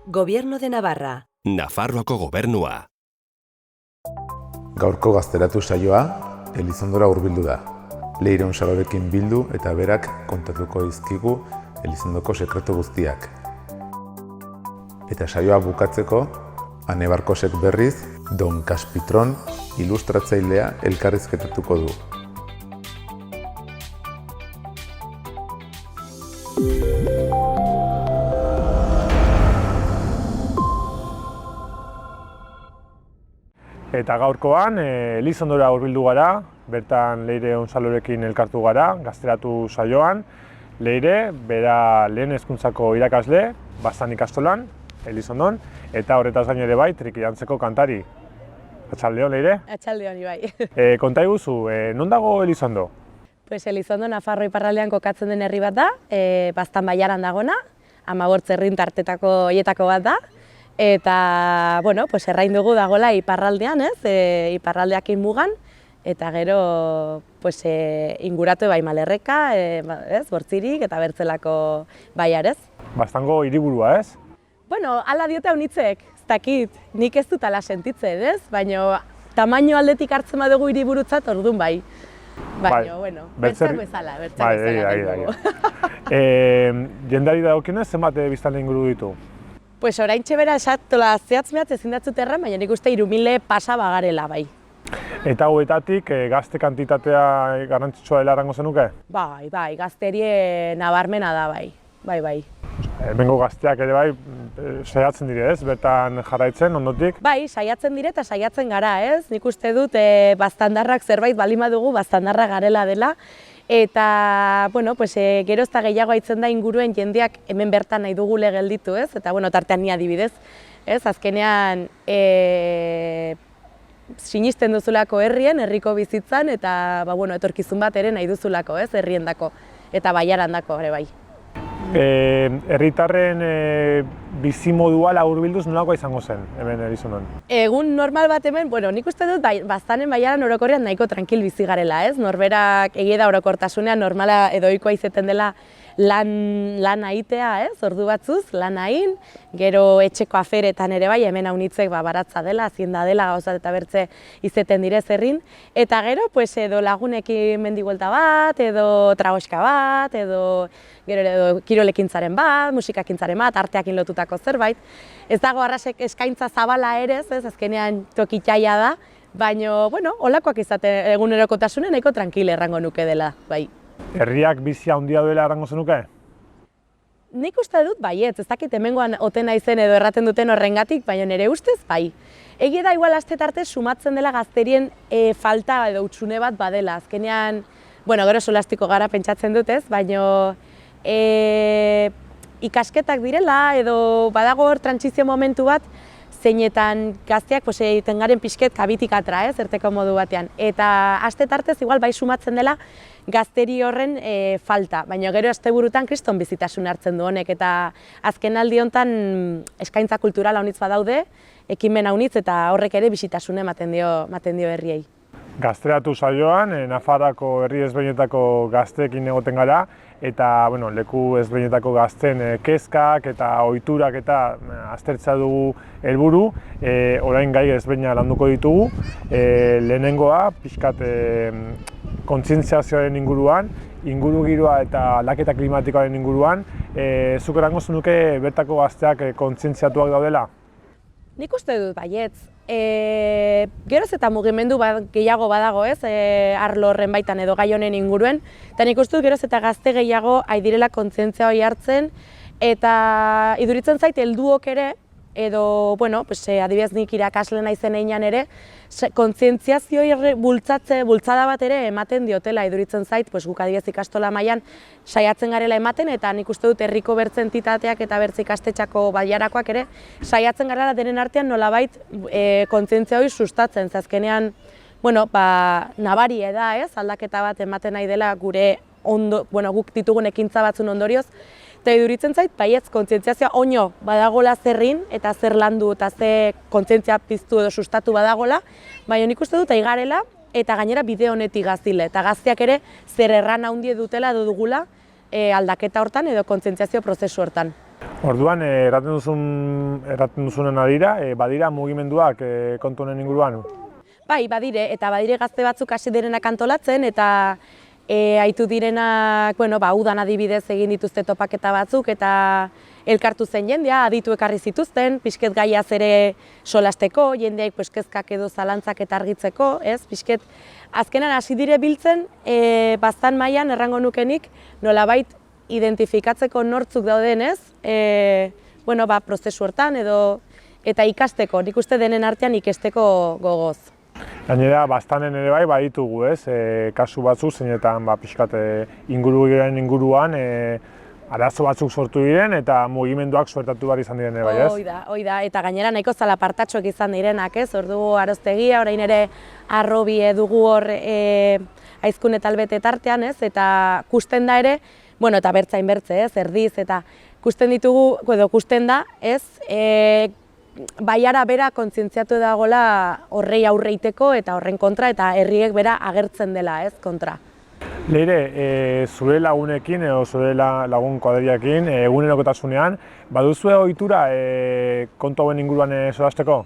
Gobierno de Navarra. Nafarroako gobernua. Gaurko gazteratu saioa Elizondora hurbildu da. Leire Unsalorekin bildu eta berak kontatuko dizkigu Elizondoko sekretu guztiak. Eta saioa bukatzeko, Ane Barkosek berriz Don Kaspitron ilustratzailea elkarrizketatuko du. Eta gaurkoan Elizondora hurbildu gara, bertan Leire Unsalorekin elkartu gara, gazteratu saioan. Leire, bera lehen hezkuntzako irakasle, Baztan ikastolan, Elizondon, eta horretaz gain ere bai, trikidantzeko kantari. Atxaldeon, Leire? Atxaldeon, bai. Konta iguzu, non dago Elizondo? Pues Elizondo Nafarro iparraldean kokatzen den herri bat da, Baztan baiaran dagona, 15 herrin tartetako hietako bat da. Eta, bueno, pues errain dugu dagoela iparraldean, iparraldeakin mugan, eta gero pues, inguratu bai Malerreka, Bortzirik eta Bertzelako baiarez. Baztango hiriburua, ez? Bueno, hala diote haunitzek, ez dakit, nik ez dut ala sentitzen, ez? Baina tamaino aldetik hartzen badugu hiriburutzat orduan bai. Baina, bueno, bertzak bezala, dugu. Jendari dagokionez, zenbat biztanle inguru ditu? Pues oraintxe bera esatola zehatz-mehatz ezin datzut erran, baina nik uste 3000 pasa bagarela bai. Eta hauetatik gazte kantitatea garrantzitsua dela erango zenuke? Bai, gazterie nabarmena da bai, bai. Hemengo gazteak ere bai, saiatzen dire ez, bertan jarraitzen, ondotik? Bai, saiatzen dire eta saiatzen gara ez, nik uste dut baztandarrak zerbait baldin badugu baztandarra garela dela. Eta, bueno, pues, gero ez da gehiago aitzen da inguruen jendeak hemen bertan nahi dugule gelditu, ez? Eta, bueno, tartean ni adibidez, ez? Azkenean, sinisten duzulako herrien, herriko bizitzan, eta, bueno, etorkizun bat ere nahi duzulako, ez? Herriendako, eta baiarandako, ere bai. Herritarren bizimodua laburbilduz nolakoa izango zen hemen Elizondon? Egun normal bat hemen, bueno, nik uste dut Baztanen baiaran orokorrean nahiko tranquil bizi garela, ez? Norberak egia da orokortasunean normala edo ohikoa izeten dela lan aitea, ez? Ordu batzuz, lan hain, gero etxeko aferetan ere bai, hemen haunitzek baratza dela, hazienda dela, gauzat eta bertze izeten direz herrin. Eta gero, pues, edo lagunekin mendibuelta bat, edo tragoska bat, edo kirolekintzaren bat, musikakintzaren bat, arteakin lotutako zerbait. Ez dago arrasek eskaintza zabala ere, ez? Azkenean tokitxaia da, baina, bueno, holakoak izaten egunerokotasunen nahiko tranquil errango nuke dela, bai. Herriak bizia handia duela errango zenuke? Nik uste dut baietz, ez dakit hemengoan oten naizen edo erraten duten horrengatik, baina nire ustez bai. Egia da igual aste tarte sumatzen dela gazterien falta edo hutsune bat badela. Azkenean, bueno, gero solastiko gara pentsatzen dut ez, baina ikasketak direla edo badago hor trantsizio momentu bat, zeinetan gazteak egiten garen pixket kabitik atra, erteko modu batean. Eta aste tartez igual bai sumatzen dela gazteri horren falta, baina gero asteburutan kriston bizitasun hartzen du honek, eta azken aldi honetan eskaintza kulturala honitz badaude, ekimen haunitz eta horrek ere bizitasune ematen dio herriei. Gazteratu saioan, Nafarroako herri ezberdinetako gazteekin egoten gara, eta leku ezberdinetako gazten kezkak eta ohiturak eta aztertzea dugu helburu. Orain gai ezberdina landuko ditugu. Lehenengoa, pixkat kontzientziazioaren inguruan, ingurugiroa eta aldaketa klimatikoaren inguruan. Zuk erango zenuke bertako gazteak kontzientziatuak daudela? Nik uste dut baietz. Geroz eta mugimendu gehiago badago ez, arlo horren baitan edo gai honen inguruen, eta nik uste dut geroz eta gazte gehiago direla kontzientzia hori hartzen, eta iduritzen zait helduok ere, edo, adibidez nik irakasle naizen heinean ere, kontzientziazio bultzada bat ere ematen diotela iduritzen zait, guk adibidez ikastola mailan saiatzen garela ematen, eta nik uste dut herriko bertze entitateak eta bertze ikastetxako baiarakoak ere saiatzen garela denen artean nolabait kontzientzia hori sustatzen, azkenean nabari da, aldaketa bat ematen nahi dela gure guk ditugun ekintza batzun ondorioz, eta iduritzen zait, baietz kontzientziazioa oino badagola zerrin eta zer landu eta ze kontzientzia piztu edo sustatu badagola, baina nik uste dut aigarela eta gainera bide honetik gazile, eta gazteak ere zer erran handie dutela edo dugula aldaketa hortan edo kontzientziazio prozesu hortan. Orduan, erraten duzunen adira, badira mugimenduak kontu honen inguruan? Bai, badire, eta badire gazte batzuk hasi direnak antolatzen, eta aitu direnak, udan adibidez egin dituzte topaketa batzuk, eta elkartu zen jendea, aditu ekarri zituzten, pixket gaiaz ere solasteko, jendeak kezkak edo zalantzak eta argitzeko, ez? Pixket, azkenan hasi dire biltzen, baztan mailan errango nukenik, nolabait identifikatzeko nortzuk dauden, ez? Prozesu hortan edo eta ikasteko, nik uste denen artean ikesteko gogoz. Gainera, baztanen ere bai, baditugu, ez? Kasu batzuk, zeinetan pixkat inguruan arazo batzuk sortu diren eta mugimenduak suertatu behar izan diren ere bai, ez? Hoi da, eta gainera nahiko zalapartatxoak izan direnak, ez? Ordu aroztegia, orain ere arrobi dugu hor aizkun eta albete tartean, ez? Eta kusten da ere, eta bertzain bertze, ez? Erdiz, eta kusten ditugu, kusten da, ez? Baiara bera kontzientziatu dagoela horrei aurreiteko eta horren kontra eta herriek bera agertzen dela, ez, kontra. Leire, zure lagunekin edo zure lagun kuadriakin egunerokotasunean, baduzue ohitura kontu hauen inguruan solasteko?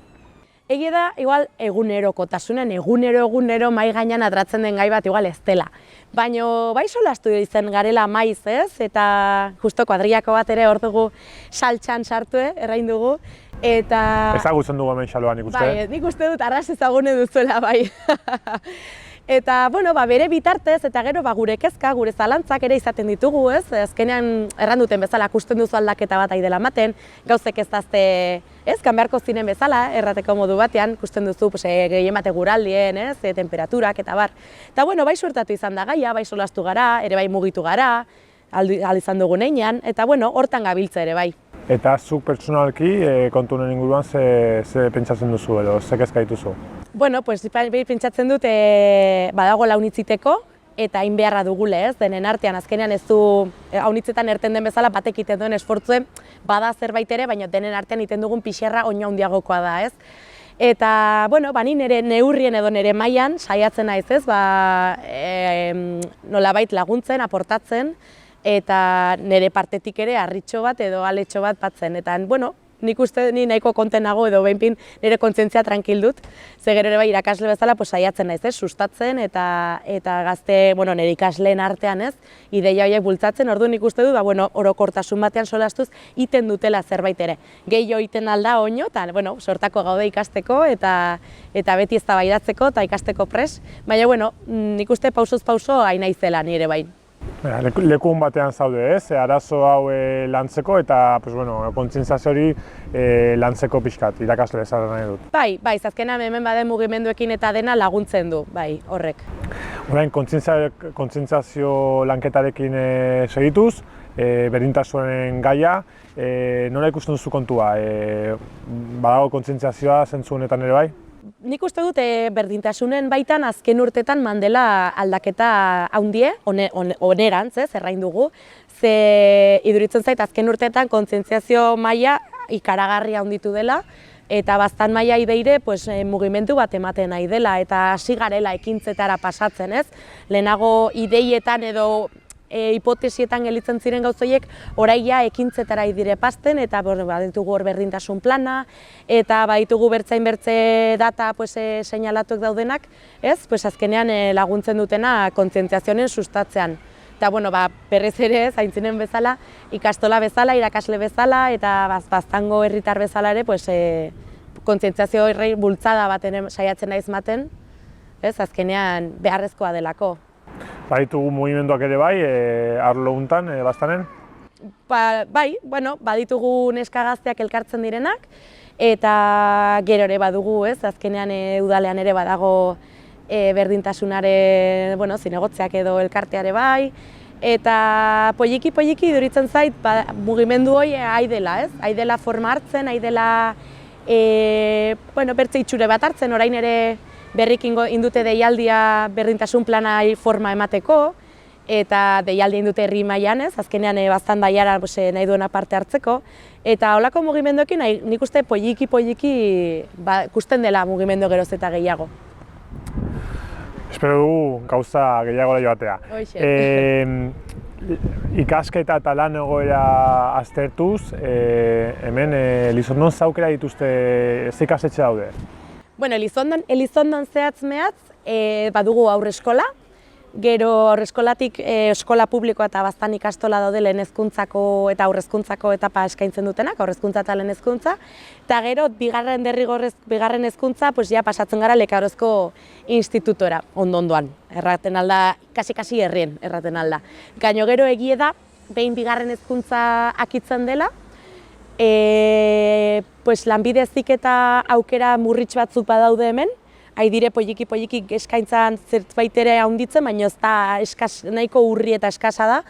Egia da, igual egunerokotasunean, egunero mahai gainean atratzen den gai bat igual ez dela. Baina bai solastu izan garela maiz, ez? Eta justo kuadriako bat ere hor dugu saltxan sartu, errain dugu. Eta... Ezagutzen dugu hemen xaloan, nik uste? Bai, nik uste dut arras ezagune duzuela, bai. Eta, bere bitartez, eta gero gure kezka, gure zalantzak ere izaten ditugu, ez? Azkenean, erranduten bezala, kusten duzu aldaketa bat aidela ematen, gauzek ez dazte, ez? Kanbeharko zinen bezala, errateko modu batean, kusten duzu gehien bate guraldien, ez? Temperaturak eta bar. Eta, bai suertatu izan da gaia, bai solastu gara, ere bai mugitu gara, izan dugu neinean, eta, hortan gabiltza ere bai. Eta zuk pertsonalki kontu honen inguruan ze pentsatzen duzu edo, ze kezka dituzu? Pentsatzen dut badago launitziteko eta hain beharra dugule, ez? Denen artean azkenean ez du haunitzetan erten den bezala batek iten duen esfortzuen bada zerbait ere, baina denen artean iten dugun pixerra oina handiagokoa da, ez? Eta, ni nire neurrien edo nire mailan saiatzen naiz, ez? Nolabait laguntzen, aportatzen, eta nire partetik ere harritxo bat edo aletxo bat batzen. Eta, nik uste ni nahiko konten nago edo behinpin nire kontzientzia trankil dut. Ze gero ere bai irakasle bezala saiatzen naiz, sustatzen eta gazte, nire ikasleen artean, ez? Ideia horiek bultzatzen, orduan nik uste dut, orokortasun batean solastuz iten dutela zerbait ere. Gehiago iten alda oino, eta sortako gaude ikasteko eta beti eztabaidatzeko eta ikasteko pres. Baina, nik uste pausuz pauso hain naizela nire bai. Lekun batean zaude, ez? Arazo hau lantzeko eta kontzientziazio hori lantzeko pixkat, irakasle bezala nahi dut. Bai, azkenean hemen bade mugimenduekin eta dena laguntzen du, bai, horrek. Orain, kontzientziazio lanketarekin segituz, berdintasunen gaia, nola ikusten duzu kontua? Badago kontzientziazioa zentzu honetan ere bai? Nik uste dut berdintasunen baitan azken urtetan mandela aldaketa haundie, onerantz, errain dugu. Ze iduritzen zait azken urtetan kontzientziazio maila ikaragarria handitu dela, eta baztan maila ideire mugimendu bat ematen nahi dela, eta hasi garela ekintzetara pasatzen, ez? Lehenago ideietan edo hipotesietan gelitzen ziren gauzoiek oraia ekintzetara idire pasten, eta baditugu hor berdintasun plana, eta baditugu bertze data seinalatuak daudenak, ez? Azkenean laguntzen dutena kontzientziazioen sustatzean. Eta berrez ere, zaintzinen bezala, ikastola bezala, irakasle bezala, eta baztango herritar bezala ere, kontzientziazio horrei bultzada baten saiatzen naiz maten, ez? Azkenean beharrezkoa delako. Baditugu mugimenduak ere bai, arlo hontan, baztanen? Bai, baditugu neska gazteak elkartzen direnak, eta gero ere badugu, ez? Azkenean udalean ere badago berdintasunare, zinegotzeak edo elkarteare bai, eta poliki iduritzen zait mugimendu hori haidela, ez? Haidela forma hartzen, haidela bertze itxure bat hartzen, orain ere berrik indute deialdia berdintasun planai forma emateko, eta deialdia indute herri mailan, ez? Azkenean baztan baiara nahi duena parte hartzeko, eta holako mugimenduekin nik uste poliki ikusten dela mugimendu geroz eta gehiago. Espero dugu gauza gehiago joatea. ikasketa eta lan egoera aztertuz, hemen Elizondon zaukera dituzte ze ikastetxe daude? Bueno, Elizondon zehatz-mehatz badugu aurreskola, gero aurreskolatik eskola publikoa eta baztan ikastola daude lehen hezkuntzako eta aurrezkuntzako etapa eskaintzen dutenak, aurrezkuntza eta lehen hezkuntza, eta gero bigarren hezkuntza ja pasatzen gara Lekaorozko institutora, ondo-ondoan, erraten alda, kasi herrien erraten alda. Gaino gero egie da, behin bigarren hezkuntza akitzen dela, lanbide heziketa aukera murritz batzuk badaude hemen, haidire poliki eskaintzan zerbait ere handitzen, baina ez da nahiko urri eta eskasa da.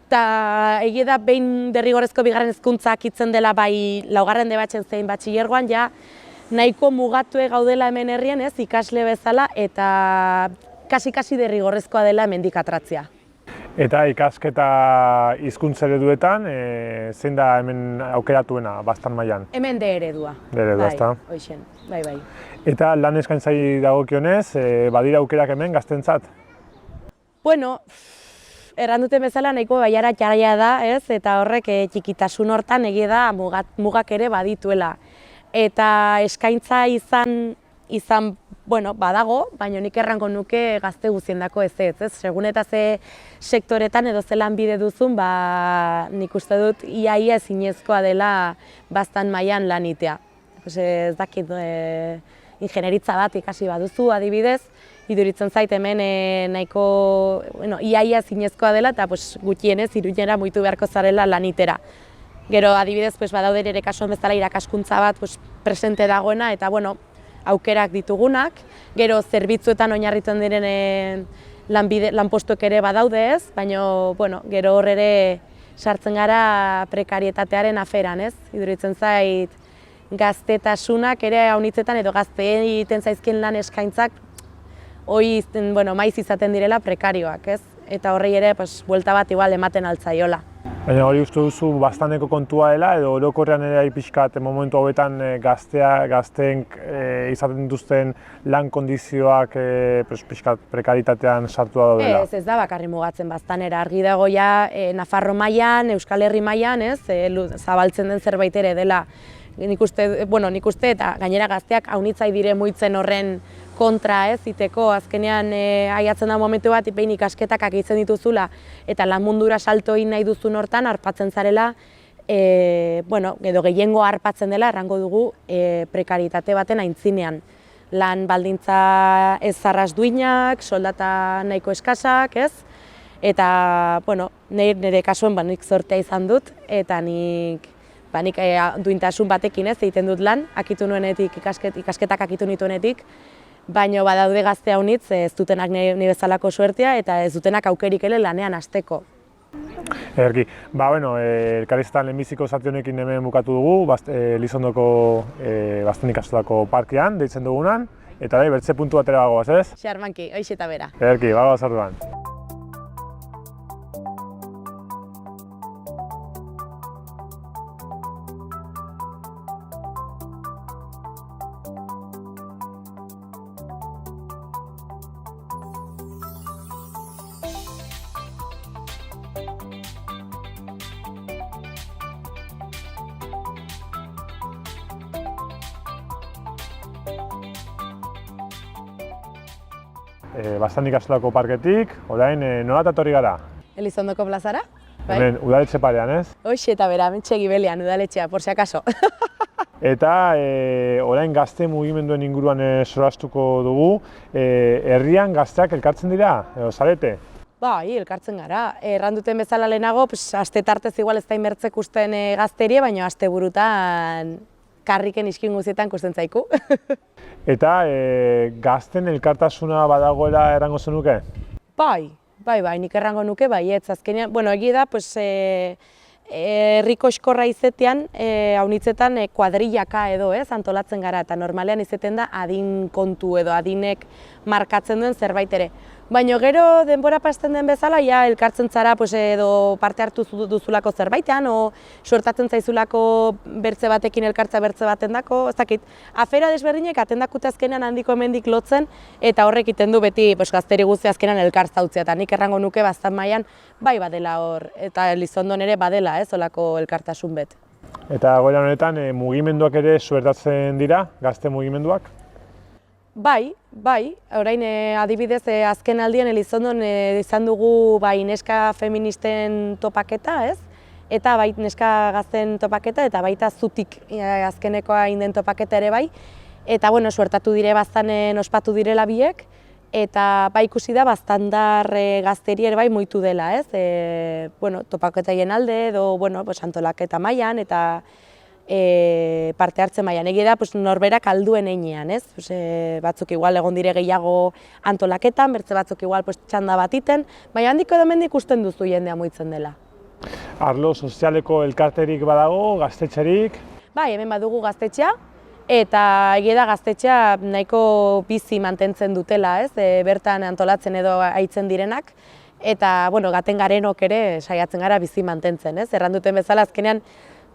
Eta egia da behin derrigorrezko bigarren hezkuntza akitzen dela bai laugarren debatzen zein batxilergoan, ja nahiko mugatue gaudela hemen herrien, ez, ikasle bezala, eta kasi derrigorrezkoa dela hemendik atratzea. Eta ikasketa hizkuntza ereduetan, zein da hemen aukeratuena, Baztan mailan? Hemen D eredua. D eredua, ezta? Bai, hoixen, bai. Eta lan eskaintzai dagokionez, badira aukerak hemen gaztentzat? Bueno, erranduten bezala nahiko baiara jarraia da, ez? Eta horrek txikitasun hortan egia da mugak ere badituela. Eta eskaintza izan badago, baina nik errango nuke gazte guztiendako ez. Segun eta ze sektoretan edo ze lanbide duzun, nik uste dut ia ezinezkoa dela Baztan mailan lanitea. Ez dakit ingenieritza bat ikasi baduzu adibidez, iduritzen zait hemen nahiko ia ezinezkoa dela eta gutxienez Iruñera mugitu beharko zarela lanitera. Gero adibidez badaude ere kasuan bezala irakaskuntza bat presente dagoena eta aukerak ditugunak, gero zerbitzuetan oinarritzen diren lanpostuek ere badaude ez, baina gero hor ere sartzen gara prekarietatearen aferan, ez? Iduritzen zait gaztetasunak ere haunitzetan edo gazteen egiten zaizkien lan eskaintzak maiz izaten direla prekarioak, ez? Eta horri ere buelta bat igual ematen altzaiola. Baina hori uste duzu Baztaneko kontua dela edo orokorrean ere pixkat momentu hauetan gazteen izaten dituzten lan kondizioak pixkat prekaritatean sartu daudela? Ez da bakarri mugatzen Baztanera, argi dago ja Nafarro mailan, Euskal Herri mailan, zabaltzen den zerbait ere dela. Nik uste eta gainera gazteak haunitzai dire muitzen horren kontra iteko, azkenean aiatzen da momentu bat behin ikasketak akitzen dituzula eta lan mundura salto egin nahi duzun hortan harpatzen zarela, edo gehiengo harpatzen dela, errango dugu prekaritate baten aintzinean. Lan baldintza ez zarras duinak, soldata nahiko eskasak, ez? Eta, nire kasuen nik zortea izan dut, eta nik duintasun batekin ez egiten dut lan, akitu nuenetik, ikasketak akitu nituenetik, baina badaude gazte haunitz ez dutenak nire bezalako suertea eta ez dutenak aukerik ere lanean hasteko. Ederki, elkarrizketan lehenbiziko zati honekin hemen bukatu dugu, Elizondoko Baztan ikastolako parkean, deitzen dugunan, eta bertze puntu batera bagoaz, ez? Xarmanki, hoiz eta bera. Ederki, bagoaz orduan. Baztan ikastolako parketik, orain nola etorri gara? Elizondoko plazara? Hemen udaletxe parean, ez? Hoiz eta bera, mentxe gibelian udaletxea, por si acaso. Eta orain gazte mugimenduen inguruan solastuko dugu, herrian gazteak elkartzen dira, edo zarete? Bai, elkartzen gara. Erranduten bezala lehenago, aste tartez igual ez da inbertzek usten gazterie, baina aste burutan karriken iskin guztietan kusten zaiku. Eta gazten elkartasuna badagoela errango zenuke? Bai, nik errango nuke baietz. Azkenean, egia da, herriko eskorra izetean, haunitzetan kuadrillaka edo antolatzen gara, eta normalean izeten da adin kontu edo adinek markatzen duen zerbait ere. Baina gero denbora pasten den bezala, ja elkartzen zara pues, edo parte hartu duzulako zerbaitean, o suertatzen zaizulako bertze batekin elkartza bertze baten dako, ez dakit, afera desberdinek atendakute azkenean handiko hemendik lotzen, eta horrek iten du beti pues, gazteri guzti azkenean elkartza utzia, eta nik errango nuke baztan mailan bai badela hor, eta Elizondon ere badela, olako elkartasun bet. Eta goeran honetan mugimenduak ere suertatzen dira, gazte mugimenduak? Bai, orain adibidez azken aldian Elizondon izan dugu bai neska feministen topaketa, ez? Eta bai neska gazten topaketa eta baita zutik azkenekoa inden topaketa ere bai. Eta bueno, suertatu dire baztanen ospatu direla biek, eta bai ikusi da baztandar gazteri ere bai muitu dela, ez? Bueno, topaketaien alde edo bueno, pues antolaketa mailan eta parte hartzen mailan. Egia da, pues, norberak alduen einean, ez? Pues, batzuk igual egon dire gehiago antolaketan, bertze batzuk igual pues, txanda bat iten, baina handiko edo mendik ikusten duzu jendea muitzen dela. Arlo sozialeko elkarterik badago, gaztetxerik? Bai, hemen badugu gaztetxea, eta egia da gaztetxea nahiko bizi mantentzen dutela, ez? Bertan antolatzen edo aitzen direnak, eta bueno, gaten garenok ere saiatzen gara bizi mantentzen, ez? Erranduten bezala azkenean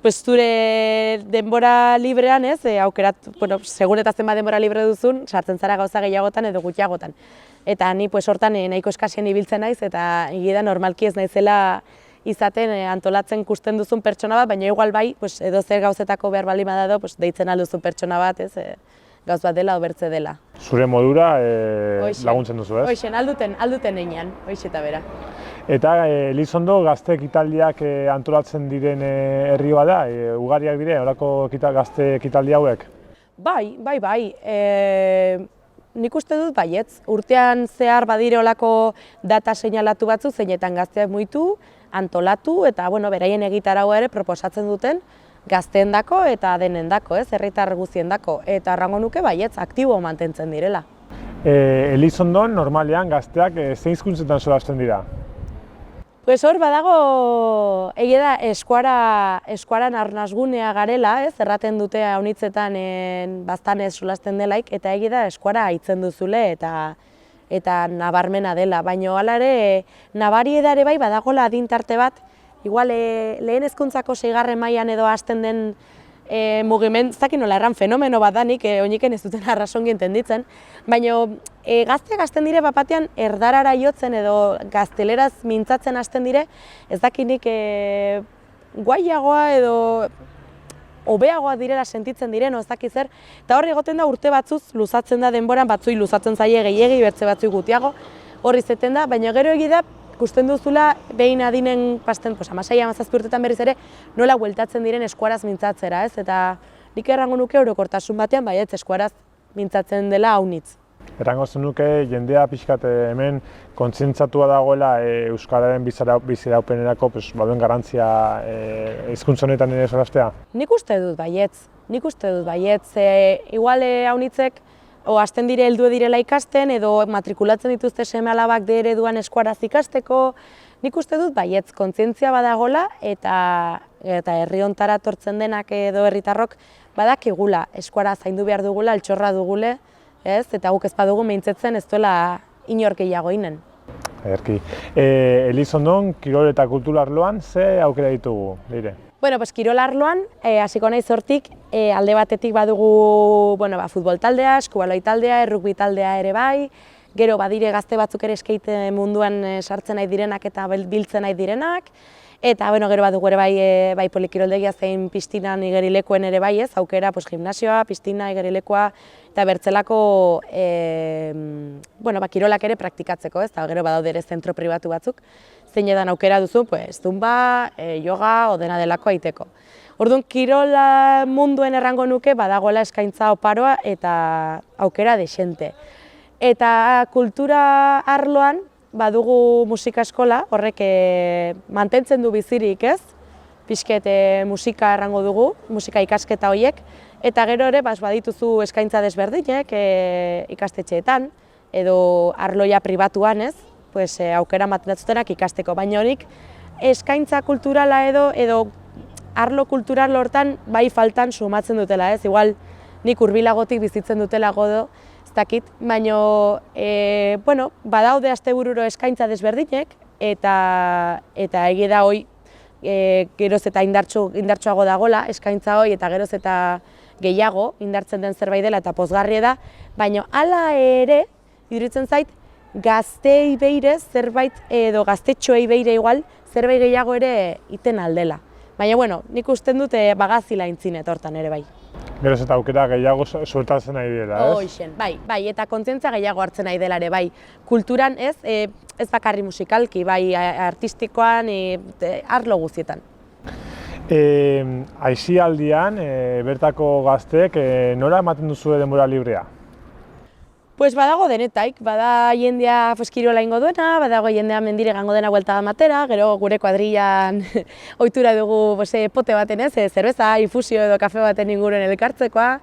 pues zure denbora librean, ez, aukerat, bueno, segun eta zenbat denbora libre duzun, sartzen zara gauza gehiagotan edo gutxiagotan. Eta ni pues hortan nahiko eskasien ibiltzen naiz eta egia da normalki ez naizela izaten antolatzen kusten duzun pertsona bat, baina igual bai, pues edo zer gauzetako behar baldin badado, pues deitzen alduzun pertsona bat, ez, gauz bat dela o bertze dela. Zure modura laguntzen duzu, ez? Hoixen, alduten einean, hoixe eta bera. Eta Elizondo gazte ekitaldiak antolatzen diren herri bada, ugariak dire, horako gazte ekitaldi hauek? Bai. Nik uste dut baietz. Urtean zehar badire olako data seinalatu batzu, zeinetan gazteak muitu, antolatu eta bueno, beraien egitaragoa ere proposatzen duten gazteendako eta denendako, ez, herritar guztiendako. Eta errango nuke baietz, aktibo mantentzen direla. Elizondon normalean gazteak zein hizkuntzetan solasten dira? Pues hor badago, egia da eskuaran arnasgunea garela, ez, erraten dute haunitzetan baztanez solasten delaik, eta egia da eskuara aitzen duzule eta nabarmena dela. Baina hala ere, nabari ere bai badagola adintarte bat, igual lehen hezkuntzako 6. mailan edo hasten den mugimendu, ez dakit nola erran fenomeno bat danik, oiniken ez duten arrasongi entenditzen, baina gazten dire bapatean erdarara jotzen edo gazteleraz mintzatzen hasten dire, ez dakinik guaiagoa edo hobeagoa direla sentitzen diren, ez dakit zer, eta horri egoten da urte batzuz luzatzen da denboran, batzui luzatzen zaie gehiegi, bertze batzui gutiago, horri zeten da, baina gero egi da, ikusten duzula, behin adinen, 16-17 urtetan berriz ere, nola bueltatzen diren eskuaraz mintzatzera, ez? Eta nik errango nuke orokortasun batean, baietz eskuaraz mintzatzen dela haunitz. Errango zenuke jendea pixkat hemen kontzientzatua dagoela euskararen biziraupenerako baduen garantzia hizkuntza honetan ere solastea? Nik uste dut baietz. Igual haunitzek hasten dire heldu direla ikasten edo matrikulatzen dituzte seme-alabak D ereduan eskuaraz ikasteko. Nik uste dut baietz kontzientzia badagola eta herri hontara etortzen denak edo herritarrok badakigula eskuara zaindu behar dugula, altxorra dugule, ez? Eta guk ez badugu mintzetzen ez duela inor gehiago inen. Ederki. Elizondon, kirol eta kultura arloan ze aukera ditugu, dire? Bueno, pues kirol arloan, hasiko naiz hortik, alde batetik badugu futbol taldea, eskubaloi taldea, errugbi taldea ere bai, gero badire gazte batzuk ere skate munduan sartzen nahi direnak eta biltzen nahi direnak, eta gero badugu ere bai polikiroldegia zein pistinan igerilekoen ere bai ez, aukera gimnasioa, pistina, igerilekoa, eta bertzelako kirolak ere praktikatzeko ez, eta gero badaude ere zentro pribatu batzuk, zein edan aukera duzu, zumba, yoga, o dena delako aiteko. Orduan, kirola munduen errango nuke badagoela eskaintza oparoa eta aukera desente. Eta kultura arloan badugu musika eskola, horrek mantentzen du bizirik ez, pixket musika errango dugu, musika ikasketa horiek, eta gero ere badituzu eskaintza desberdinek ikastetxeetan, edo arloia pribatuan ez, aukera mantenatzutenak ikasteko, baina horik eskaintza kulturala edo arlo kultural hortan bai faltan sumatzen dutela ez, igual nik hurbilagotik bizitzen dutela godo, ez dakit, baina bueno, badaude astebururo eskaintza desberdinek, eta egia da hoi geroz eta indartsuago dagola eskaintza hoi, eta geroz eta gehiago indartzen den zerbait dela eta pozgarria da, baina hala ere, iruditzen zait, gaztei beire zerbait, edo gaztetxoei beire igual, zerbait gehiago ere iten aldela. Baina, bueno, nik usten dute bagazila intzinet hortan ere bai. Geroz eta aukera gehiago suertatzen nahi dela, ez? Hoixen, bai, eta kontzientzia gehiago hartzen nahi dela ere, bai. Kulturan ez, ez bakarri musikalki, bai artistikoan, arlo guztietan. Aisialdian, bertako gazteek, nola ematen duzu denbora librea? Pues badago denetaik, bada jendea kirola ingo duena, badago jendea mendire gango dena buelta matera, gero gure kuadrillan ohitura dugu pote baten ez, zerbeza, infusio edo kafe baten inguruen elkartzekoa.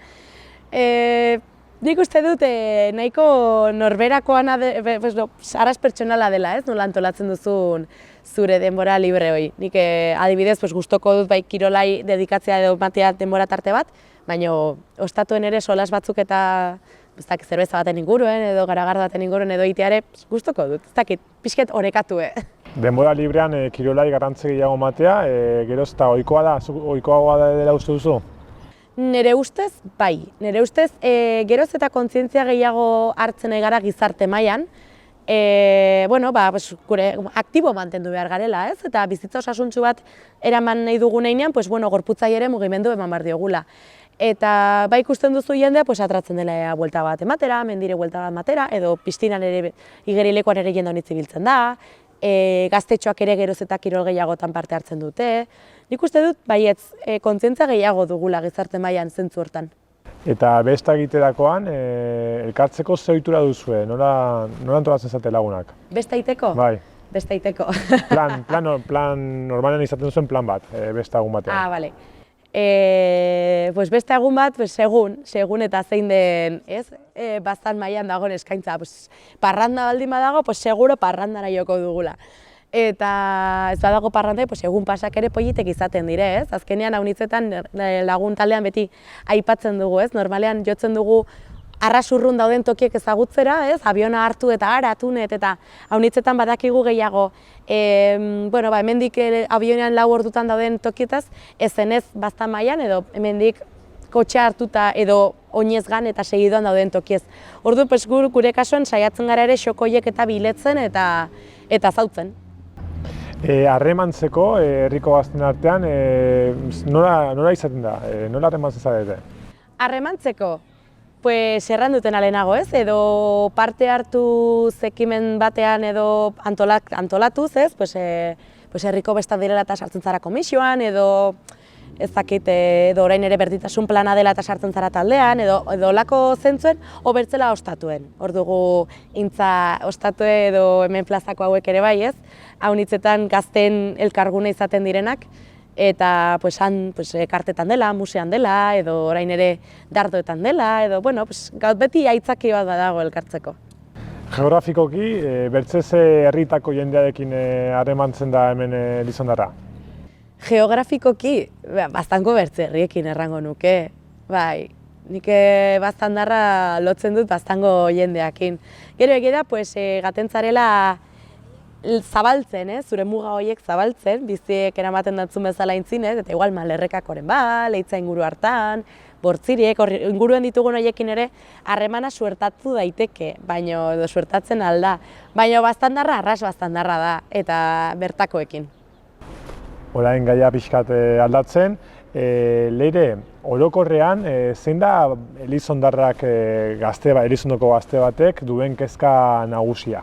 Nik uste dut nahiko norberakoana, arras pertsonala dela, ez, nola antolatzen duzun zure denbora libre hori. Nik adibidez gustoko dut bai kirolai dedikatzea edo matea denbora tarte bat, baina ostatuen ere solas batzuk eta ez dakit zerbeza baten inguruen edo garagardo baten inguruen edo iteare gustoko dut, ez dakit, pixket orekatu. Denbora librean kirolai garrantzi gehiago matea, geroz eta ohikoa da dela uste duzu? Nere ustez, bai. Nere ustez, geroz eta kontzientzia gehiago hartzen nahi gara gizarte mailan, gure aktibo mantendu behar garela, ez? Eta bizitza osasuntsu bat eraman nahi dugun heinean, gorputzai ere mugimendu eman behar diogula. Eta bai ikusten duzu jendea, atratzen dela buelta bat ematera, mendire buelta bat ematera, edo piztinan ere, igerilekoan ere jende honitzi biltzen da, gaztetxoak ere geroz eta kirol gehiagotan parte hartzen dute. Nik uste dut, baietz, kontzientzia gehiago dugula gizarte mailan zentzu hortan. Eta besta egiterakoan, elkartzeko ze ohitura duzue, nola antolatzen zate lagunak? Besta egiteko? Bai. Besta egiteko. Plan normalen izaten duzuen plan bat, besta egun batean. Ah, bale. Beste egun bat, segun eta zein den, ez? Bastan mailan dagoen eskaintza. Parranda baldin badago, seguro parrandara joko dugula. Eta ez badago parranda, egun pasak ere politek izaten dire, ez? Azkenean haunitzetan lagun taldean beti aipatzen dugu, ez? Normalean jotzen dugu arrasurrun dauden tokiek ezagutzera, ez? Abiona hartu eta aratunet eta haunitzetan badakigu gehiago. Hemendik abionean 4 ordutan dauden tokietaz, ezenez bastan mailan edo hemendik kotxea hartuta edo oinez gan eta segidoan dauden tokiez. Ordu gure kasuan saiatzen gara ere xokoiek eta biletzen eta zautzen. Harremantzeko herriko gazten artean, nola izaten da? Nola harremantzen zarete? Harremantzeko? Erran duten alenago, ez? Edo parte hartu zekimen batean edo antolatuz, ez? Herriko besta direla eta sartzen zara komisioan, edo ez dakit, edo orain ere berdintasun plana dela eta sartzen zara taldean, edo olako zentzuen, obertzela ostatuen. Hor dugu intza ostatue edo hemen plazako hauek ere bai, ez? Haunitzetan gazten elkargune izaten direnak, eta han kartetan dela, musean dela, edo orain ere dardoetan dela, edo gaut beti aitzaki bat badago elkartzeko. Geografikoki, bertzeze herritako jendearekin harremantzen da hemen Elizondarra? Geografikoki, bastango bertze herriekin errango nuke. Bai, nik Baztandarra lotzen dut bastango jendeakin. Gero egia da, gatentzarela zabaltzen, zure muga horiek zabaltzen, biziek eramaten datzun bezala intzinez, eta igual Malerrekakoren Leitza inguru hartan, Bortziriek, inguruen ditugun horiekin ere harremana suertatu daiteke, edo suertatzen alda. Baina Baztandarra arras Baztandarra da, eta bertakoekin. Orain gaia pixkat aldatzen, Leire, orokorrean, zein da Elizondarrak Elizondoko gazte batek duen kezka nagusia?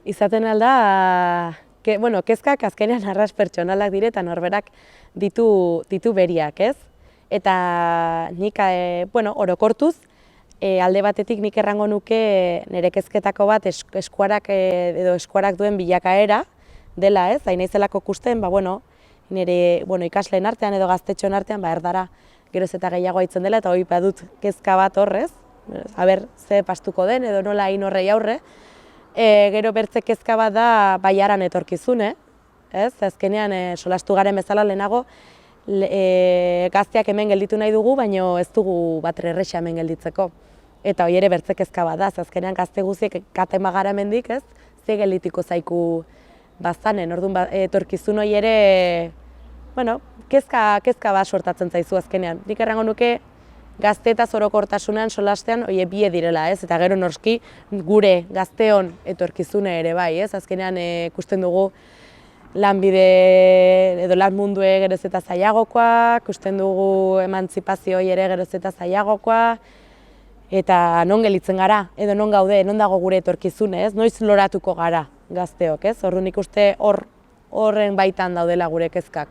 Izaten alda, kezkak azkenean arras pertsonalak dire eta norberak ditu beriak, ez? Eta nik, orokortuz, alde batetik nik errango nuke nire kezketako bat eskuarak duen bilakaera dela, ez? Hain naizelako kusten, nire ikasleen artean edo gaztetxoen artean erdara geroz eta gehiago haitzen dela eta hori badut kezka bat horrez, ze pastuko den edo nola hain horrei aurre. Gero bertze kezka bat da baiaran etorkizune, ez? Azkenean solastu garen bezala lehenago, gazteak hemen gelditu nahi dugu, baina ez dugu batre erresa hemen gelditzeko. Eta hori ere bertze kezka bat da, azkenean gazte guztiek katen bagara hemendik, ez? Ze geldituko zaiku bazanen, orduan etorkizun hori ere, bueno, kezka bat sortatzen zaizu azkenean. Nik errango nuke gazte eta orokortasunean solastean hori bie direla, ez? Eta gero noski gure gazteon etorkizune ere bai, ez? Azkenean ikusten dugu lanbide edo lan mundue geroz eta zailagokoa, ikusten dugu emantzipazio hori ere geroz eta zailagokoa, eta non gelditzen gara, edo non gaude, non dago gure etorkizune, ez? Noiz loratuko gara gazteok, ez? Orduan nik uste horren baitan daudela gure kezkak.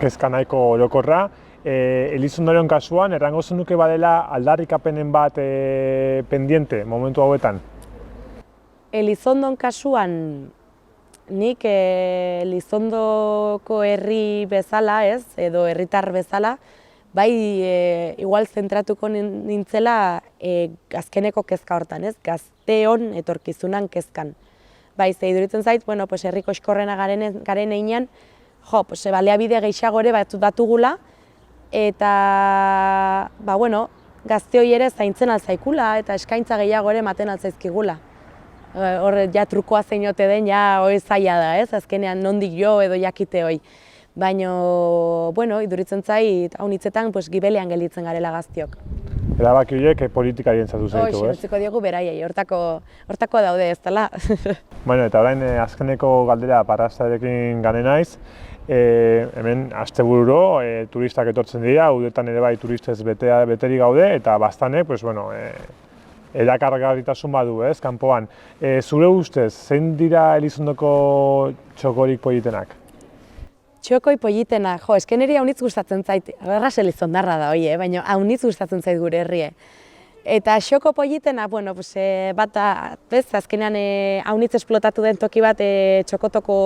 Kezka nahiko orokorra. Elizondoren kasuan, errango zenuke badela aldarrikapenen bat pendiente momentu hauetan? Elizondon kasuan, nik Elizondoko herri bezala, ez? Edo herritar bezala, bai, igual zentratuko nintzela azkeneko kezka hortan, ez? Gazteon etorkizunan kezkan. Bai, ze iduritzen zait, bueno, pues herriko eskorrena garen einean, jo, pues baliabide gehiago ere batugula, eta, ba, bueno, gazte hori ere zaintzen alzaikula, eta eskaintza gehiago ere ematen altzaizkigula. Horre, ja trukoa zein ote den, ja hori zaila da, ez? Azkenean nondik jo edo jakite hori. Baina, bueno, iduritzen zait, hau hitzetan, pues, gibelean gelditzen garela gaztiok. Erabaki horiek politikarien zatu zaitu, ez? Utziko diogu beraiei, hortako daude ez dela. Bueno, eta orain azkeneko galdera Parrastarekin gane naiz. Hemen astebururo turistak etortzen dira, udetan ere bai turistez beteri gaude, eta baztane, pues, bueno, erakargarritasun badu, ez, kanpoan. Zure ustez, zein dira Elizondoko txokorik politenak? Txokoi politena, jo, eske niri haunitz gustatzen zait, erraz Elizondarra da hoi, baina haunitz gustatzen zait gure herrie. Eta xoko politena, bueno, pues, bat da, azkenean haunitz esplotatu den toki bat txokotoko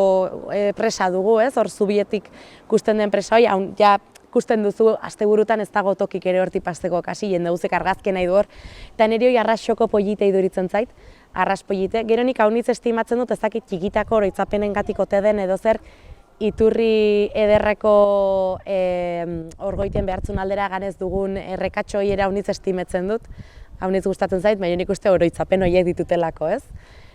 presa dugu, ez, hor zubietik ikusten den presa hoi, ja ikusten duzu asteburutan ez dago tokik ere hortik pasteko kasi, jende guzek argazken nahi du hor. Eta niri hoi arras xoko polite iduritzen zait, arras polite. Gero nik haunitz estimatzen dut ezakit txikitako oroitzapenen gatiko te den edo zer, iturri ederreko orgoiten behartzun aldera ganez dugun errekatxo hori ere haunitz estimetzen dut. Haunitz gustatzen zait, baina nik uste oroitzapen horiek ditutelako, ez?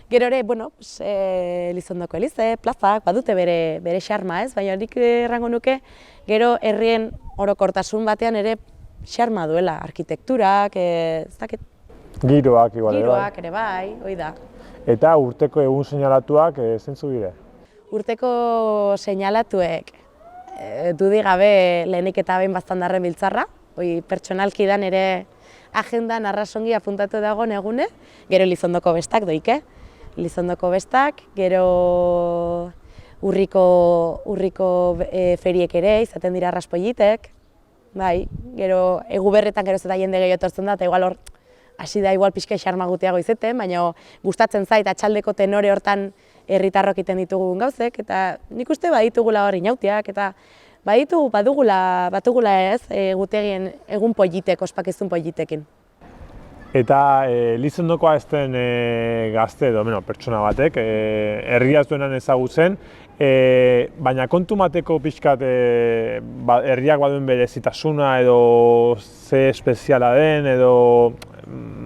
Gero ere, bueno, Elizondoko elize, plazak, badute bere xarma, ez? Baina nik errango nuke, gero herrien orokortasun batean ere xarma duela, arkitekturak, ez dakit. Giroak, igual, Giroak ere bai, hoi da. Eta urteko egun seinalatuak zeintzuk dira? Urteko seinalatuek dudik gabe lehenik eta behin baztandarren biltzarra, hoi pertsonalki dan ere agendan arrasongi apuntatu dagoen egune, gero Elizondoko bestak doike. Elizondoko bestak, gero urriko feriek ere izaten dira arraspolitek, bai, gero eguberretan geroz eta jende gehiago etortzen da, eta igual hor hasi da igual pixka xarma gutiago izeten, baina gustatzen zait atxaldeko tenore hortan herritarrok iten ditugun gauzek, eta nik uste baditugula hor inautiak, eta batugula ez, gutegien egun politek, ospakizun politekin. Eta Elizondokoa ez den gazte edo pertsona batek, herria ez duenan ezagutzen, baina kontu mateko pixkat herriak baduen berezitasuna edo ze espeziala den edo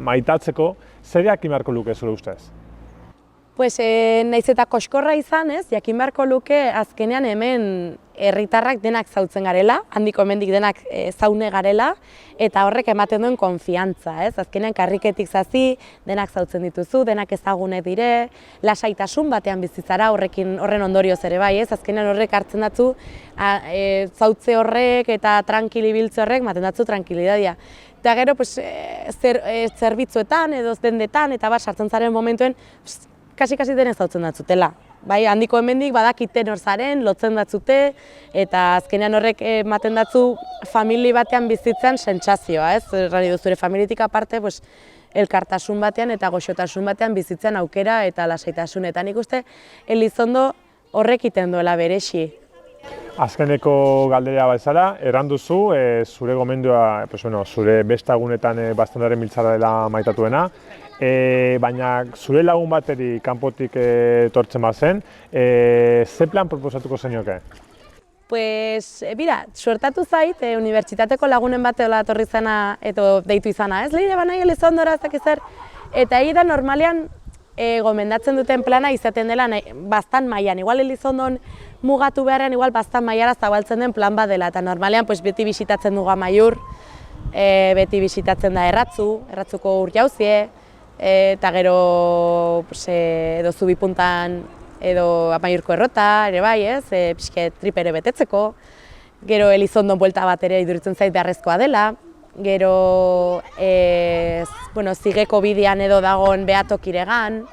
maitatzeko, zer jakin beharko luke zure ustez? Pues, naiz eta koskorra izan, ez, jakin beharko luke azkenean hemen herritarrak denak zautzen garela, handiko hemendik denak zaune garela, eta horrek ematen duen konfiantza, ez? Azkenean karriketik zazi, denak zautzen dituzu, denak ezagune dire, lasaitasun batean bizitzara horren ondorioz ere bai, ez? Azkenean horrek hartzen datzu, zautze horrek eta tranquili biltze horrek ematen datzu tranquilidadia. Eta gero, pues, zerbitzuetan edo dendetan eta sartzen zaren momentuen, kasi denez zautzen datzutela. Bai, handiko hemendik badakite nor zaren, lotzen datzute, eta azkenean horrek ematen datzu famili batean bizitzen sentsazioa, ez? Errari du zure familitik aparte, pues, elkartasun batean eta goxotasun batean bizitzen aukera eta lasaitasun. Eta nik uste Elizondo horrek iten duela berexi. Azkeneko galdera bezala, erranduzu, zure gomendioa, zure beste egunetan baztandaren biltzara dela maitatuena, baina zure lagun bateri kanpotik etortzen bazen, ze plan proposatuko zenioke? Bira, suertatu zait, unibertsitateko lagunen bate hola etorri zana, edo deitu izana, ez Leire banai Elizondora, ez dakiz zer, eta da normalean gomendatzen duten plana izaten dela bastan mailan, igual Elizondon mugatu beharrean, igual bastan mailara zabaltzen den plan bat dela, eta normalean beti bisitatzen dugu Amaiur, beti bisitatzen da Erratzuko Urjauzie, eta gero edo Zubipuntan edo Amaiurko Errota, ere bai, ez, pixket trip ere betetzeko, gero Elizondon buelta bat ere iduritzen zait beharrezkoa dela, gero Zigeko bidean edo dagoen behatokiregan,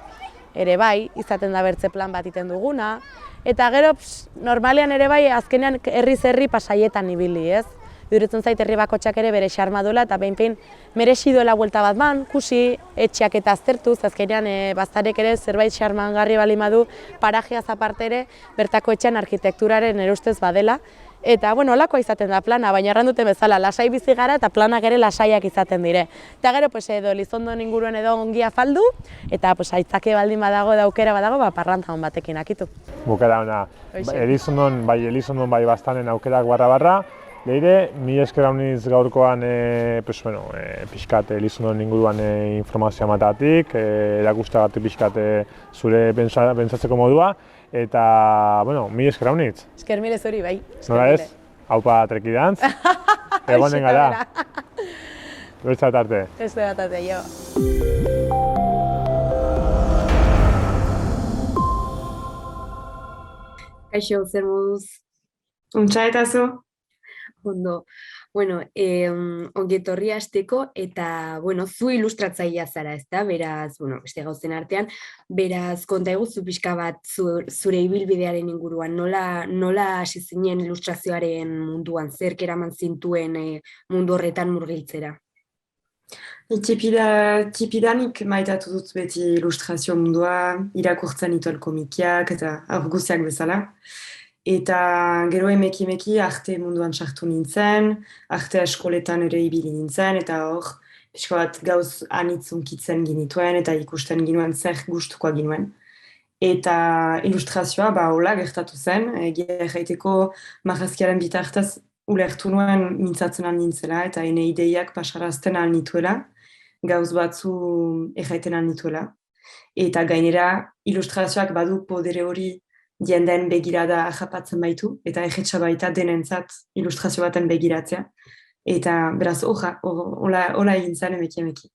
ere bai, izaten da bertze plan bat iten duguna, eta gero normalean ere bai azkenean herriz-herri pasaietan ibili, ez? Iduritzen zait herri bakotxak ere bere xarma duela eta behin merezi duela buelta bat man, kusi, etxeak eta aztertuz, azkenean baztarek ere zerbait xarmangarri bali madu parajeaz aparte ere bertako etxean arkitekturaren ere ustez badela. Eta, holakoa izaten da plana, baina erranduten bezala, lasai bizi gara eta planak ere lasaiak izaten dire. Eta gero, edo Elizondon inguruen edo ongia faldu, eta aitzake baldin badago, aukera badago, parranta hon batekin akitu. Bukera ona, Elizondon bai bastanen aukerak barra, Leire, mi esker hauniz gaurkoan pixkat Elizondon inguruan informazioa matatik, erakustagatik pixkat zure pentsatzeko modua, eta, mi esker hauniz. Esker mile zuri, bai. Nola ez? Haupa trekidantz, egonen gara. Beste bat arte. Beste bat arte, jo. Kaixo, zer moduz? Untxa eta zu? Ondo, ongetorri hasteko eta, zu ilustratzailea zara, ezta? Beraz, beste gauzen artean, beraz, konta eguzu pixka bat zure ibilbidearen inguruan, nola hasi zinen ilustrazioaren munduan, zerk eraman zintuen mundu horretan murgiltzera? Tipidanik maitatu dut beti ilustrazio mundua, irakurtzen ituen komikiak eta aurguziak bezala. Eta gero emeki arte munduan sartu nintzen, arte eskoletan ere ibili nintzen, eta hor, pixko bat gauz anitzunkitzen ginituen, eta ikusten ginuen zer gustukoa ginuen. Eta ilustrazioa, hola gertatu zen, erraiteko marrazkiaren bitartez ulertu nuen mintzatzen nintzela, eta ene ideiak pasarazten nituela, gauz batzu erraiten nituela. Eta gainera, ilustrazioak badu podere hori jendeen begirada ahapatzen baitu, eta egetxa baita denentzat ilustrazio baten begiratzea. Eta beraz, hola egin zen emeki.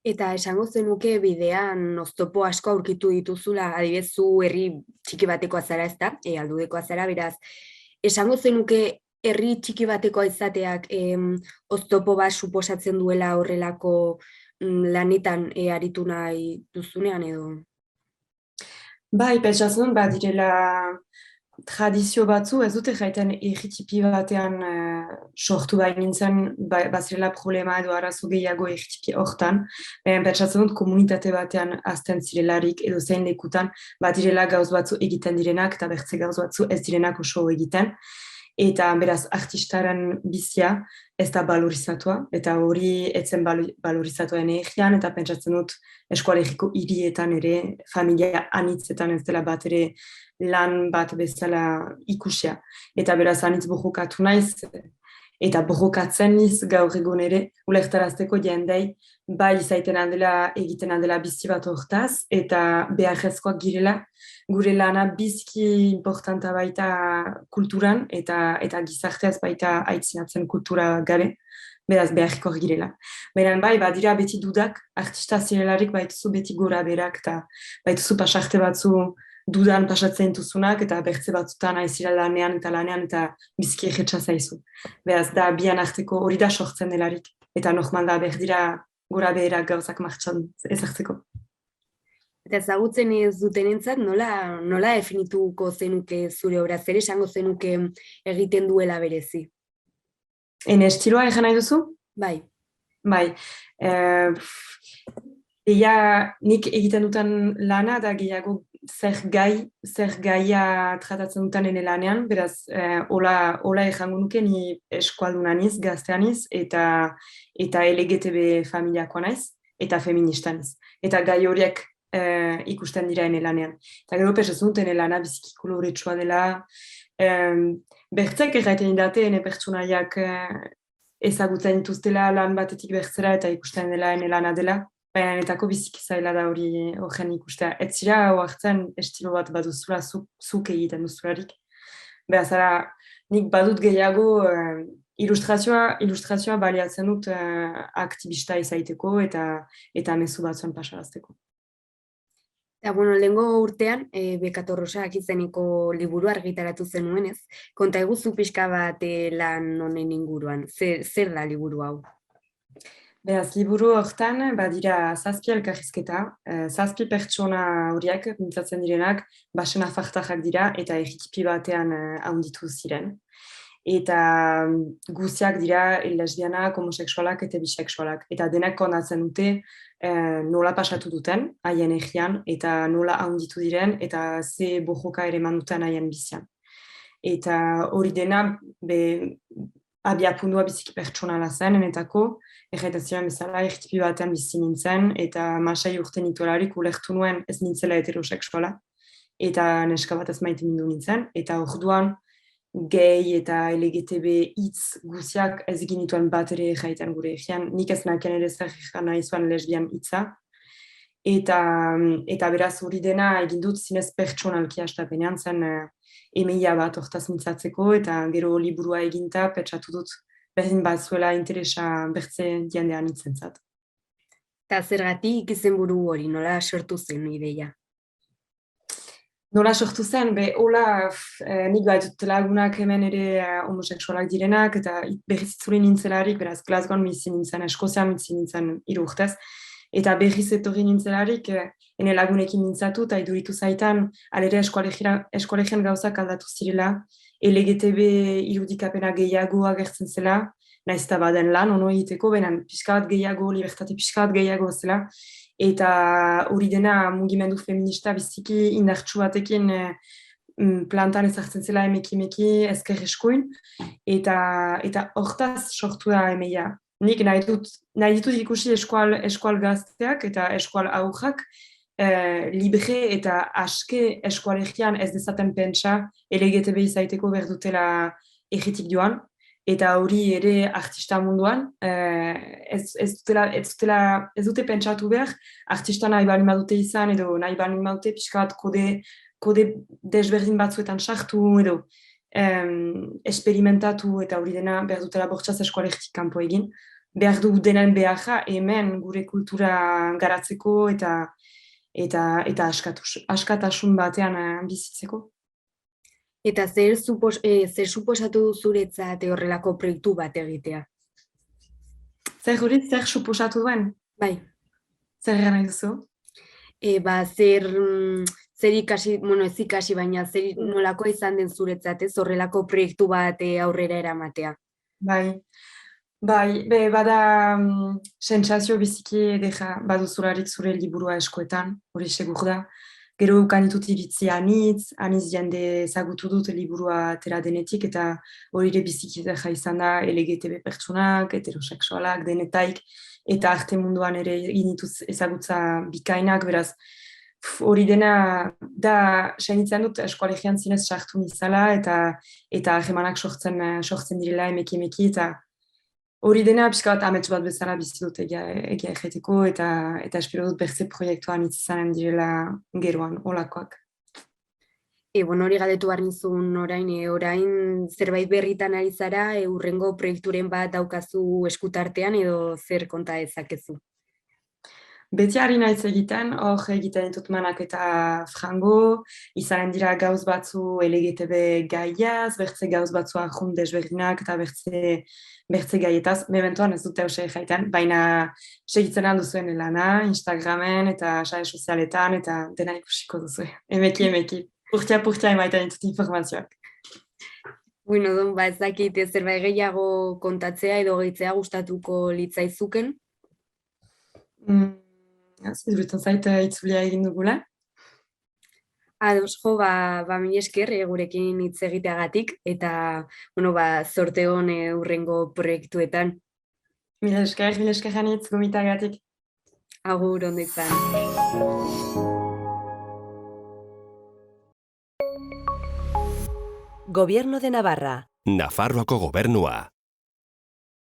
Eta esango zenuke bidean oztopo asko aurkitu dituzula, adibidez zu herri txiki batekoa zara, ezta? Aldudekoa zara, beraz, esango zenuke herri txiki batekoa izateak oztopo bat suposatzen duela horrelako lanetan aritu nahi duzunean edo? Bai, pentsatzen direla tradizio batzu, ez dute jaiten erritipi batean sortu nintzen, bazirela problema edo arazo gehiago erritipi hortan. Pentsatzen dut komunitate batean azten zirelarik edo zein lekutan, direla gauz batzu egiten direnak eta bertze gauz batzu ez direnak oso egiten. Eta beraz artistaren bizia ez da balorizatua, eta hori etzen balorizatua energian, eta pentsatzen dut eskualegiko hirietan ere, familia anitzetan ez dela bat ere lan bat bezala ikusia. Eta beraz anitz borrokatu naiz, eta borrokatzen niz gaur egun ere, ulertarazteko jendei, bai izaiten handela, egiten handela bizi bat hortaz, eta beharrezkoak girela, gure lana bizki importanta baita kulturan, eta gizarteaz baita aitzinatzen kultura gabe, beraz beharriko girela. Beran bai, badira beti dudak, artista zirelarik baituzu beti gora berak, eta baituzu pasarte batzu dudan pasatzen duzunak, eta bertze batzutan aizira lanean eta bizki egetsa zaizu. Beraz, da bian arteko hori da sortzen delarik, eta normal da berdira gora berak gauzak martxan ezartzeko. Eta ezagutzen ez dutenentzat nola definituko zenuke zure obra, zer esango zenuke egiten duela berezi? Ene estiloa egan nahi duzu? Bai. Bai. Nik egiten duten lana da gehiago zer gaia tratatzen duten ene lanean, beraz, hola ejango nuke ni eskualduna niz, gaztea niz, eta LGTB familiakoa naiz, eta feminista niz. Eta gai horiek ikusten dira ene lanean. Eta gero pesatzen dut ene lana biziki koloretsua dela, Bertzek erraiten didate, ene pertsonaiak ezagutzen dituztela lan batetik bertzera eta ikusten dela ene lana dela, baina enetako biziki zaila da hori horren ikustea. Ez zira hartzen estilo bat baduzula zuk egiten duzularik. Behazara, nik badut gehiago ilustrazioa baliatzen dut aktibista izaiteko eta mezu batzuen pasarazteko. Eta, lehengo urtean, Bekatorrosak izeneko liburu argitaratu zenuenez, konta eguzu pixka bat lan honen inguruan, zer da liburu hau? Beraz, liburu hortan, badira 7 elkarrizketa, 7 pertsona horiek, mintzatzen direnak, basen afartajak dira eta erritipi batean handitu ziren. Eta guztiak dira lesbianak, homosexualak eta bisexualak. Eta denak kondatzen dute nola pasatu duten haien egian eta nola handitu diren eta ze bojoka ere manduten haien bizian. Eta hori dena abiapundua biziki pertsonala zen, enetako, erretazioan bezala erritipi batean bizi nintzen eta 6 urte nituelarik ulertu nuen ez nintzela heterosexuala eta neska bat ez maite mindu nintzen. Eta orduan gay eta LGTB hitz guziak ez ginituen bat ere jaiten gure egian. Nik ez naken ere zer nahi zuen lesbian hitza. Eta beraz hori dena egin dut zinez pertsonalki hastapenean zen emaila bat hortaz mintzatzeko eta gero liburua eginta pentsatu dut berdin bat zuela interesa bertze jendean hitzentzat. Eta zergatik izenburu hori, nola sortu zen ideia? Nola sortu zen, hola nik baitut lagunak hemen ere homosexualak direnak eta berriz itzuli nintzelarik, beraz Glasgown bizi nintzen, Eskozian bizi nintzen 3 urtez, eta berriz etorri nintzelarik ene lagunekin mintzatu eta iduritu zaitan alere eskolegian gauzak aldatu zirela, LGTB irudikapena gehiago agertzen zela, nahiz eta baden lan ono egiteko, benen pixka bat gehiago, libertate pixka bat gehiago zela, eta hori dena mugimendu feminista biziki indartsu batekin plantan ezartzen zela emeki ezker eskuin, eta hortaz sortu da emaila. Nik nahi ditut ikusi eskual gazteak eta eskual aurrak libre eta aske eskualegian ez dezaten pentsa LGTB izaiteko berdutela egitik joan. Eta hori ere artista munduan, ez dute pentsatu behar, artista nahi bali badute izan, edo nahi bali badute pixka bat kode desberdin batzuetan sartu, edo esperimentatu, eta hori dena behar dutela bortxaz eskoalegtik kanpo egin. Behar du denen beharra hemen gure kultura garatzeko eta askatasun batean bizitzeko. Eta zer suposatu du zuretzat horrelako proiektu bat egitea? Zer suposatu duen? Bai. Zer egan nahi duzu? Zer ikasi, ez ikasi, baina zer nolako izan den zuretzat, ez horrelako proiektu bat aurrera eramatea? Bai, bada sentsazio biziki edera baduzularik zure liburua eskoetan, hori segur da. Gero ukanitut iritzi anitz jende ezagutu dut liburua atera denetik, eta hori ere biziki edera izan da LGTB pertsonak, heterosexualak, denetaik, eta arte munduan ere inituz ezagutza bikainak, beraz, hori dena da senitzen dut eskoalegian zinez sartu nizala eta ahemanak sortzen direla emeki, eta hori dena pixka bat amets bat bezala bizi dut egia egiteko eta espero dut bertze proiektuan itzanen direla geroan, olakoak. Hori galdetu behar nizun orain zerbait berritan ari zara, hurrengo proiekturen bat daukazu eskutartean edo zer konta ezakezu? Beti ari naiz egiten, hor egiten ditut manak eta frango, izanen dira gauz batzu LGTB gaiaz, bertze gauz batzu ahun desberdinak eta bertze gaietaz, mementoan ez dute hause jaiten, baina segitzen handuzuen lana, Instagramen eta sare sozialetan eta dena ikusiko duzu. Emeki, purtia emaiten ditut informazioak. Ez dakit zerbait gehiago kontatzea edo gehitzea gustatuko litzaizuken? Ziduritzen zait itzulia egin dugula. Ados, mila esker gurekin hitz egiteagatik eta zorte hon hurrengo proiektuetan. Mila esker janitz gomitagatik. Agur, ondo izan. Gobierno de Navarra. Nafarroako gobernua.